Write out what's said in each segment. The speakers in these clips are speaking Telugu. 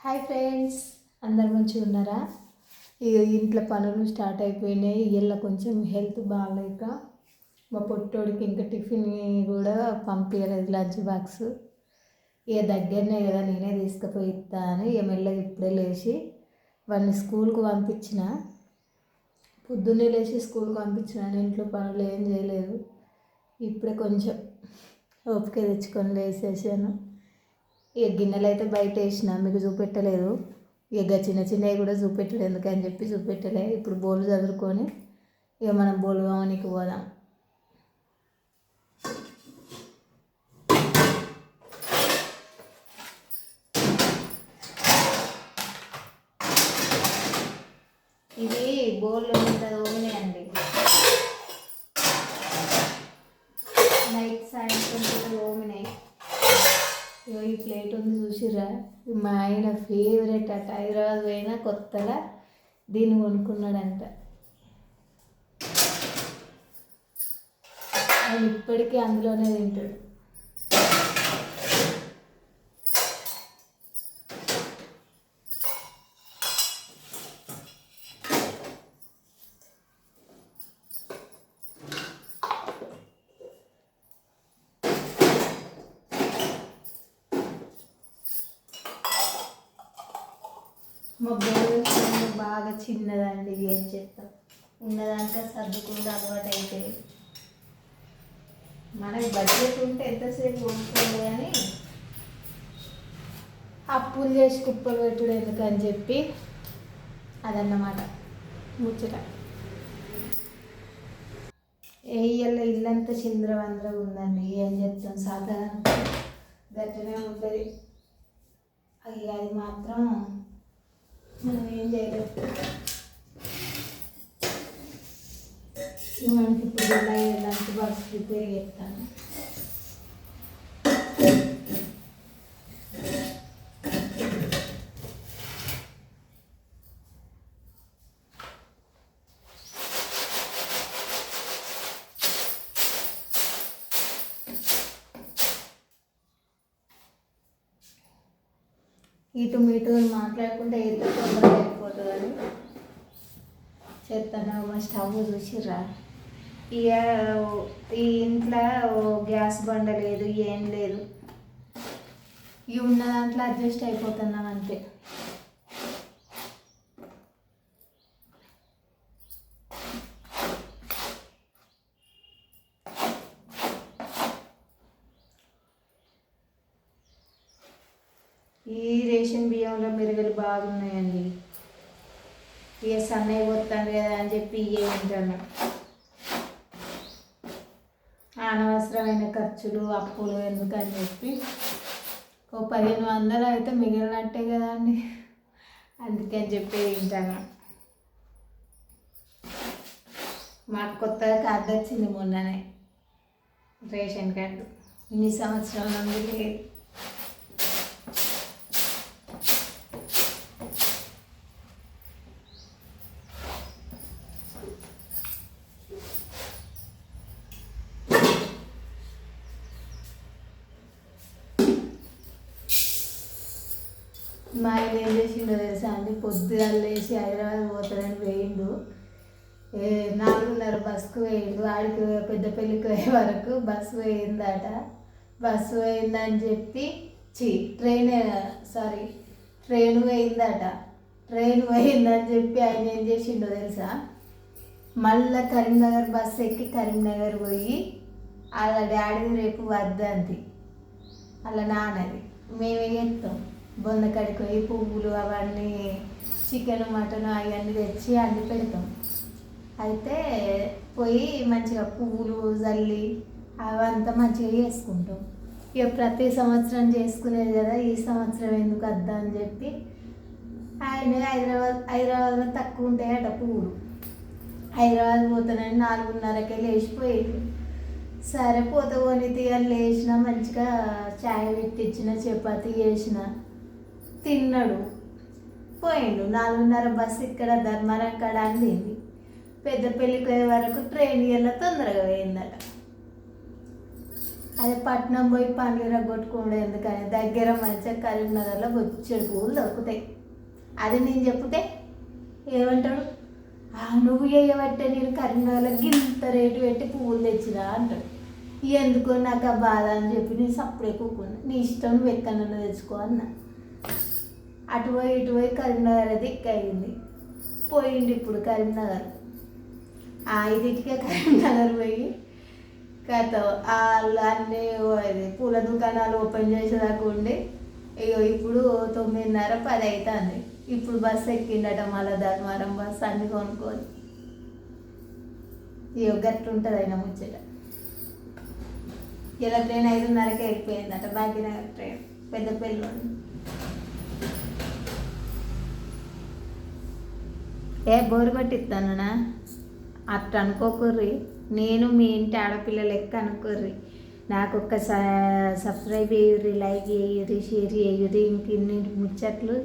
హాయ్ ఫ్రెండ్స్, అందరు మంచిగా ఉన్నారా? ఇక ఇంట్లో పనులు స్టార్ట్ అయిపోయినాయి. ఇళ్ళ కొంచెం హెల్త్ బాగాలేక మా పొట్టోడికి ఇంకా టిఫిన్ కూడా పంపించలేదు, లంచ్ బాక్స్. ఇక దగ్గరనే కదా, నేనే తీసుకుపోయి ఇస్తా అని ఇక మెల్లగా ఇప్పుడే లేచి వాడిని స్కూల్కి పంపించిన. పొద్దున్నే లేచి స్కూల్కి పంపించిన. ఇంట్లో పనులు ఏం చేయలేదు. ఇప్పుడే కొంచెం ఓపిక తెచ్చుకొని లేసేసాను. ఇక గిన్నెలు అయితే బయట వేసిన, మీకు చూపెట్టలేదు. ఇక చిన్న చిన్నవి కూడా చూపెట్టలేదు, ఎందుకని చెప్పి చూపెట్టలే. ఇప్పుడు బోలు చదువుకొని ఇక మనం బోలు కావనికి పోదాం. ఇది బోళ్ళు ఇంత తోమినాయండి. నైట్ సాయంత్రం తోమినాయి. ఈ ప్లేట్ ఉంది చూసిరా, మా ఆయన ఫేవరెట్ అట. హైదరాబాద్ పోయినా కొత్తగా దీన్ని కొనుక్కున్నాడంట. ఆయన ఇప్పటికీ అందులోనే తింటాడు. మా బోర్డు బాగా చిన్నదండి, ఏం చేస్తాం. ఉన్నదానిక సర్దుకుండా అలవాటు అయితే మనకి బడ్జెట్ ఉంటే ఎంతసేపు కొనుక్కోదు, కానీ అప్పులు చేసి కుప్పలు పెట్టుడు ఎందుకని చెప్పి అదన్నమాట ముచ్చట. ఇళ్ళ ఇల్లంతా చింద్రవంద్ర ఉందండి, ఏం చెప్తాం. సాధారణ గట్టనే ఉంటుంది. అది మాత్రం మనం ఏం చేయలేదు. మనకి ఇప్పుడు లంచ్ బాక్స్ ప్రిపేర్ చేస్తాను. ఇటు మీటు మాట్లాడుకుంటే ఏదో తొందరగా అయిపోతుందని చేస్తాను. మా స్టవ్ చూసిర్రా, ఇక ఈ ఇంట్లో గ్యాస్ బండ లేదు, ఏం లేదు. ఇవి ఉన్న దాంట్లో అడ్జస్ట్ అయిపోతున్నాం అంతే. ఈ రేషన్ బియ్యంలో మెరుగులు బాగున్నాయండి. ఇక సన్నయ్య పోతాను కదా అని చెప్పి ఇవే తింటాను. అనవసరమైన ఖర్చులు అప్పులు ఎందుకని చెప్పి 1500 అయితే మిగిలినట్టే కదా అండి, అందుకని చెప్పి తింటాను. మాకు కొత్తగా కార్డు వచ్చింది మొన్ననే, రేషన్ కార్డు. ఇన్ని సంవత్సరాల నుండి లేదు. మా ఆయన ఏం చేసిండో తెలుసా అండి, పొద్దుగా లేచి హైదరాబాద్ పోతాడని వేయిండు. 4:30 బస్సుకు వేయిండు. ఆడికి పెద్దపల్లికి పోయే వరకు బస్సు వేయిందట. బస్సు వేయిందని చెప్పి ట్రైన్ వేయిందట. ట్రైన్ వేయిందని చెప్పి ఆయన ఏం చేసిండో తెలుసా, మళ్ళీ కరీంనగర్ బస్సు ఎక్కి కరీంనగర్ పోయి వాళ్ళ డాడీ రేపు వర్ధంతి, అలా నాన్నది. మేమేం చేస్తాం, బొందకడికి పోయి పువ్వులు అవన్నీ చికెన్ మటన్ అవన్నీ తెచ్చి అన్ని పెడతాం. అయితే పోయి మంచిగా పువ్వులు జల్లి అవంతా మంచిగా చేసుకుంటాం. ఇక ప్రతి సంవత్సరం చేసుకునేది కదా, ఈ సంవత్సరం ఎందుకు వద్దా అని చెప్పి ఆయన హైదరాబాద్లో తక్కువ ఉంటాయట పువ్వులు. హైదరాబాద్ పోతానని 4:30కే లేచిపోయాడు. సరే పోతే కొని తీయాలి. లేచిన మంచిగా చాయ్ పెట్టించిన, చపాతీ చేసిన, తిన్నాడు, పోయిండు. 4:30 బస్సు ఇక్కడ ధర్మారం కాడ అందింది. పెద్దపల్లికి పోయే వరకు ట్రైన్ ఇలా తొందరగా పోయిందట. అదే పట్నం పోయి పండ్లు రగ్గొట్టుకోండి ఎందుకని దగ్గర మంచిగా కరీంనగర్లో బొచ్చెడు పువ్వులు దొరుకుతాయి. అది నేను చెప్తే ఏమంటాడు, నువ్వు చేయబట్టే నేను కరీంనగర్లో గింత రేటు పెట్టి పువ్వులు తెచ్చినా అంటాడు. ఎందుకో నాకు ఆ బాధ అని చెప్పి నేను సప్పుడే కూకున్నా. నీ ఇష్టం నువ్వు ఎక్కడన్నా తెచ్చుకో అన్న. అటు పోయి కరీంనగర్ అది ఎక్కయింది. పోయింది ఇప్పుడు కరీంనగర్. 5కే కరీంనగర్ పోయి కథ వాళ్ళు అన్నీ అది పూల దుకాణాలు ఓపెన్ చేసేదాకా ఉండి ఇప్పుడు 9:30 10 అవుతుంది. ఇప్పుడు బస్సు ఎక్కిండట మళ్ళీ ధర్మారం బస్సు అన్ని కొనుక్కొని. గట్లుంటుంది అయినా ముచ్చట. ఇలా ట్రైన్ 5:30కే వెళ్ళిపోయిందట భాగ్యనగర్ ట్రైన్ పెద్దపల్లి. బోరు కొట్టిస్తానునా అట్లా అనుకోకుర్రి. నేను మీ ఇంటి ఆడపిల్ల లెక్క అనుకోర్రి. నాకు ఒక్క సబ్స్క్రైబ్ చేయుర్రి, లైక్ చేయుర్రి, షేర్ చేయుర్రి. ఇంక ఇన్నింటి ముచ్చట్లు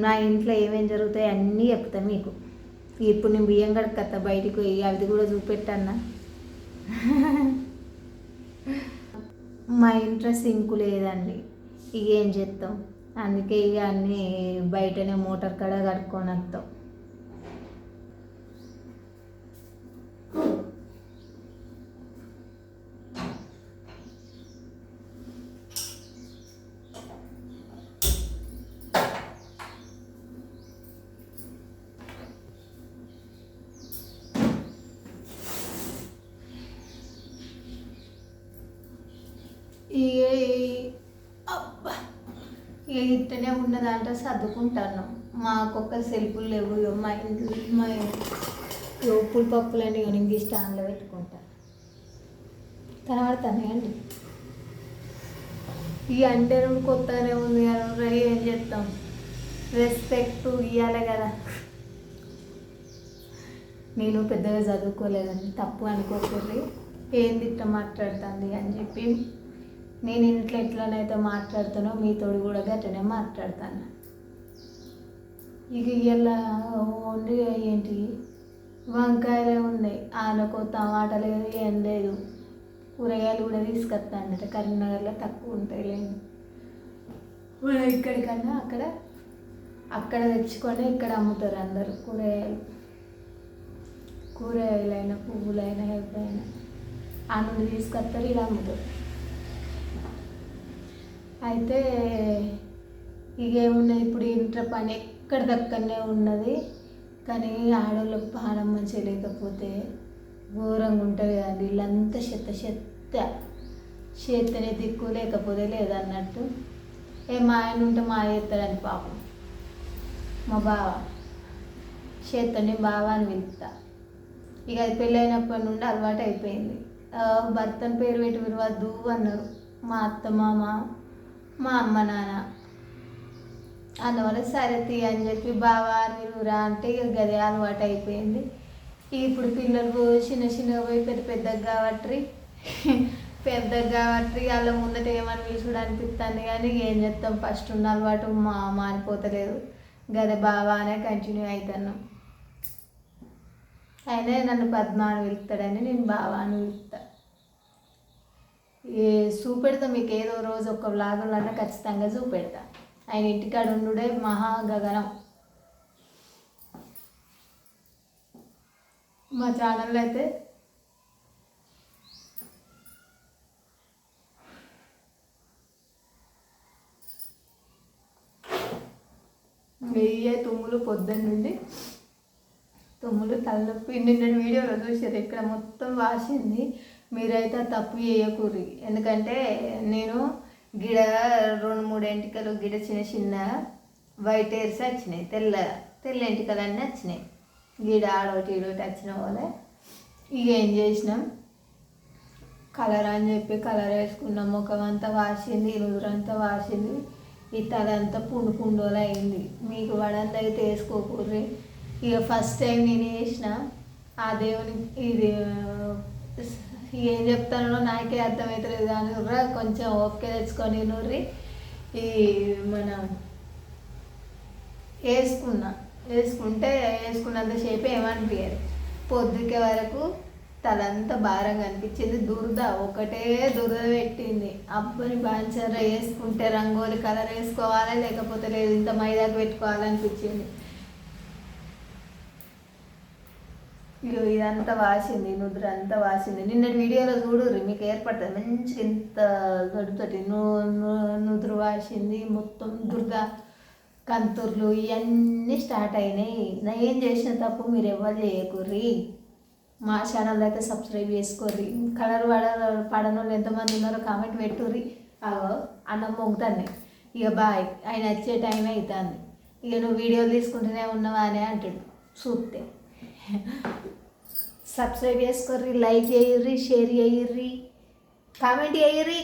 నా ఇంట్లో ఏమేమి జరుగుతాయి అన్నీ చెప్తా మీకు. ఇప్పుడు నేను బియ్యం కడుక్కొస్తా బయటికి పోయి, అది కూడా చూపెట్టన్నా. మా ఇంట్లో సింకు లేదండి, ఇక ఏం చేస్తాం. అందుకే ఇక అన్నీ బయటనే మోటార్ కాడ కడుక్కొని వస్తాం. అబ్బా ఇట్టనే ఉన్నదంటే సర్దుకుంటాను. మాకొక్క సెల్ఫులు లేవు. మా ఇంట్లో మా ఉప్పులు పప్పులన్నీ ఇంక స్టాండ్లో పెట్టుకుంటాను. కనబడతానే అండి. ఈ అంటే కొత్తగానే ఉంది కదా, ఏం చేస్తాం, రెస్పెక్ట్ ఇవ్వాలి కదా. నేను పెద్దగా చదువుకోలేదండి, తప్పు అనుకోకూడదు. ఏంది ఇట్లా మాట్లాడుతుంది అని చెప్పి నేను ఇంట్లో ఎట్లనైతే మాట్లాడుతానో మీతోడు కూడా గట్టనే మాట్లాడతాను. ఇక ఇలా ఓన్లీ ఏంటి వంకాయలే ఉన్నాయి, ఆనకో టమాటా లేదు, ఏం లేదు. కూరగాయలు కూడా తీసుకొస్తానట, కరీంనగర్లో తక్కువ ఉంటాయి లేండి. ఇక్కడికన్నా అక్కడ తెచ్చుకొని ఇక్కడ అమ్ముతారు అందరూ. కూరగాయలైనా పువ్వులైనా ఎప్పుడైనా ఆ నుండి తీసుకొస్తారు, ఇలా అమ్ముతారు. అయితే ఇక ఏమున్నది ఇప్పుడు ఇంట్లో పని ఎక్కడిదక్కడనే ఉన్నది. కానీ ఆడవాళ్ళకు పానం మంచిగా లేకపోతే ఘోరంగా ఉంటుంది కదండి. ఇల్లంతా చేత్తనే దిక్కు లేకపోతే లేదన్నట్టు. మా ఆయన ఉంటే మా చేస్తాడని పాపం. మా బావ చేత్తని బావ అని పిలుస్తా. ఇక అది పెళ్ళైనప్పటి నుండి అలవాటు అయిపోయింది. భర్తను పేరు పెట్టి పిలవద్దు అన్నారు మా అత్త మామ, మా అమ్మ నాన్న. అందువల్ల సరే తీ అని చెప్పి బావా నిలువురా అంటే ఇక గదే అలవాటు అయిపోయింది. ఇప్పుడు పిల్లలు చిన్నగా పోయి పెద్దగా కాబట్టి వాళ్ళ ముందట ఏమని పిలుచుడు అనిపిస్తుంది. కానీ ఏం చేస్తాం, ఫస్ట్ ఉన్న అలవాటు మారిపోతలేదు. గదే బావా అనే కంటిన్యూ అవుతున్నాం. అయినా నన్ను పద్మ అని పిలుస్తాడని నేను బావా అని పిలుస్తా. చూపెడతా మీకు, ఏదో రోజు ఒక వ్లాగులన్నా ఖచ్చితంగా చూపెడతా. ఆయన ఇంటికాడ ఉండుడే మహా గగనం. మా ఛానల్లో అయితే వెయ్యే తుమ్ములు పొద్దున్న నుండి తుమ్ములు తలనొప్పి. నిన్నటి వీడియోలో చూసారు, ఇక్కడ మొత్తం వాసింది. మీరైతే తప్పు చేయకూరి. ఎందుకంటే నేను గిడ 2-3 ఎంటికలు గిడ చిన్న వైట్ హెయిర్స్ వచ్చినాయి, తెల్ల ఎంటికలు అన్నీ వచ్చినాయి. గిడ ఆడోటి ఈడోటి వచ్చిన వాళ్ళే. ఇక ఏం చేసినాం, కలర్ అని చెప్పి కలర్ వేసుకున్నాం. ముఖం అంతా వాసింది, నుదురంతా వాసింది, ఈ తల అంతా పుండులా అయింది. మీకు వడంతా అయితే వేసుకోకూర్రి. ఇక ఫస్ట్ టైం నేను వేసిన ఆ దేవుని ఇది ఏం చెప్తానో నాకే అర్థమవుతలేదు. కానీ కొంచెం ఓకే తెచ్చుకొని నూర్రి ఈ మనం వేసుకుంటే వేసుకున్నంతసేపు ఏమనిపించదు. పొద్దుకే వరకు తలంతా భారంగా అనిపించింది. దురద ఒకటే దురద పెట్టింది. అబ్బని బాంచర వేసుకుంటే రంగోలి కలర్ వేసుకోవాలి, లేకపోతే లేదు ఇంత మైదాకు పెట్టుకోవాలనిపించింది. ఇగో ఇదంతా వాసింది, నుదుర అంతా వాసింది. నిన్నటి వీడియోలో చూడుర్రి మీకు ఏర్పడుతుంది మంచిగా ఇంత గడుతోటి నుదురు వాసింది. మొత్తం దురద కంతుర్లు ఇవన్నీ స్టార్ట్ అయినాయి. నా ఏం చేసిన తప్పు మీరు ఎవరు చేయకుర్రి. మా ఛానల్ అయితే సబ్స్క్రైబ్ చేసుకోర్రి. కలర్ పడని వాళ్ళు ఎంతమంది ఉన్నారో కామెంట్ పెట్టుర్రి. అగో అన్నం పొంగుతాను. ఇక బాయ్, ఆయన వచ్చే టైం అవుతుంది. ఇక నువ్వు వీడియోలు తీసుకుంటూనే ఉన్నావా అని అంటాడు చూస్తే. సబ్స్క్రైబ్ చేసుకోర్రి, లైక్ చేయర్రి, షేర్ చేయర్రి, కామెంట్ చేయర్రి.